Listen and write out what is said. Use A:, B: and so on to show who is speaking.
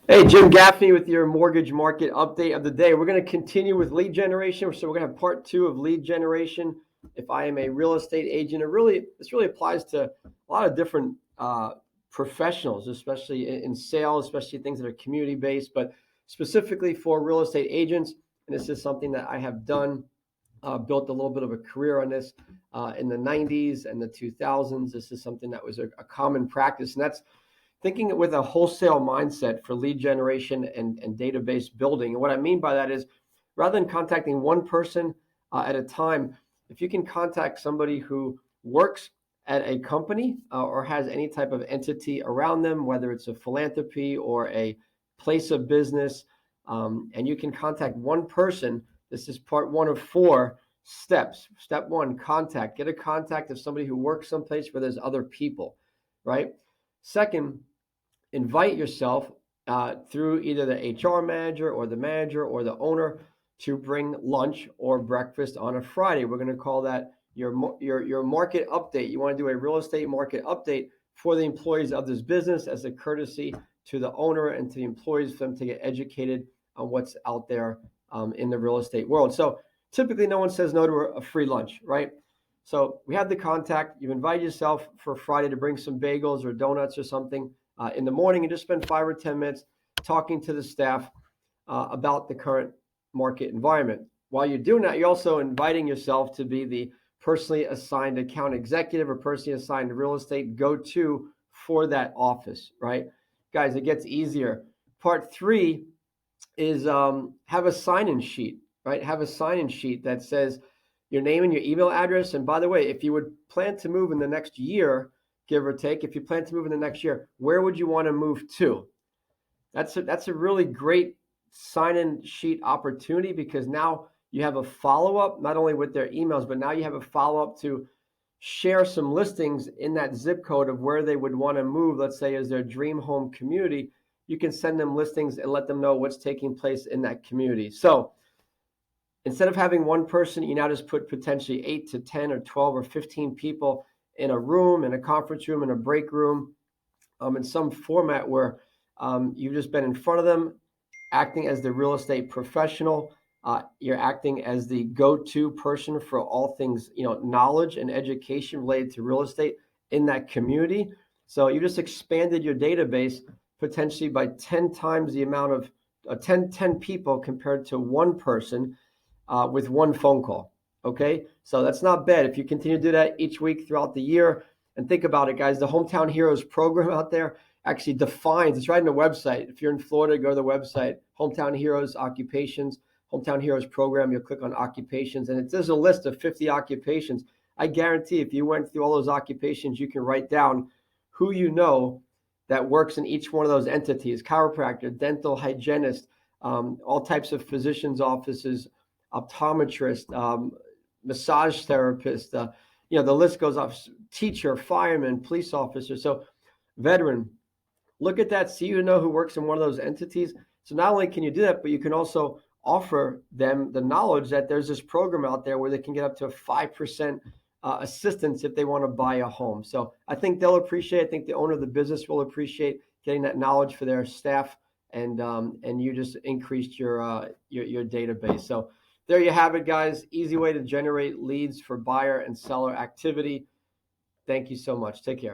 A: Hey, Jim Gaffney with your mortgage market update of the day. We're going to continue with lead generation. So we're going to have part two of lead generation. If I am a real estate agent, this really applies to a lot of different professionals, especially in sales, especially things that are community based, but specifically for real estate agents. And this is something that I have done, built a little bit of a career on this in the 90s and the 2000s. This is something that was a common practice, and that's thinking it with a wholesale mindset for lead generation and database building. And what I mean by that is rather than contacting one person at a time, if you can contact somebody who works at a company or has any type of entity around them, whether it's a philanthropy or a place of business, and you can contact one person. This is part one of four steps. Step one, contact. Get a contact of somebody who works someplace where there's other people, right? Second, invite yourself through either the HR manager or the owner to bring lunch or breakfast on a Friday. We're going to call that your market update. You want to do a real estate market update for the employees of this business as a courtesy to the owner and to the employees for them to get educated on what's out there in the real estate world. So typically no one says no to a free lunch, right? So we have the contact. You invite yourself for Friday to bring some bagels or donuts or something in the morning and just spend 5 or 10 minutes talking to the staff about the current market environment. While you're doing that, you're also inviting yourself to be the personally assigned account executive or personally assigned real estate go-to for that office, right? Guys, it gets easier. Part three is have a sign-in sheet, right? Have a sign-in sheet that says your name and your email address. And by the way, if you would plan to move in the next year, give or take, if you plan to move in the next year, where would you want to move to? That's a really great sign-in sheet opportunity because now you have a follow-up, not only with their emails, but now you have a follow-up to share some listings in that zip code of where they would want to move, let's say as their dream home community. You can send them listings and let them know what's taking place in that community. So instead of having one person, you now just put potentially 8 to 10 or 12 or 15 people in a room, in a conference room, in a break room, in some format where you've just been in front of them, acting as the real estate professional. You're acting as the go-to person for all things, knowledge and education related to real estate in that community. So you just expanded your database potentially by 10 times the amount of 10 people compared to one person with one phone call. Okay, so that's not bad. If you continue to do that each week throughout the year, and think about it, guys, the Hometown Heroes program out there actually defines, it's right on the website. If you're in Florida, go to the website, Hometown Heroes Occupations, Hometown Heroes program. You'll click on occupations, and there's a list of 50 occupations. I guarantee if you went through all those occupations, you can write down who you know that works in each one of those entities: chiropractor, dental hygienist, all types of physicians' offices, optometrist, massage therapist, the list goes off, teacher, fireman, police officer. So veteran, look at that, see, who works in one of those entities. So not only can you do that, but you can also offer them the knowledge that there's this program out there where they can get up to 5% assistance if they want to buy a home. So I think they'll appreciate it. I think the owner of the business will appreciate getting that knowledge for their staff, and you just increased your database. So there you have it, guys. Easy way to generate leads for buyer and seller activity. Thank you so much. Take care.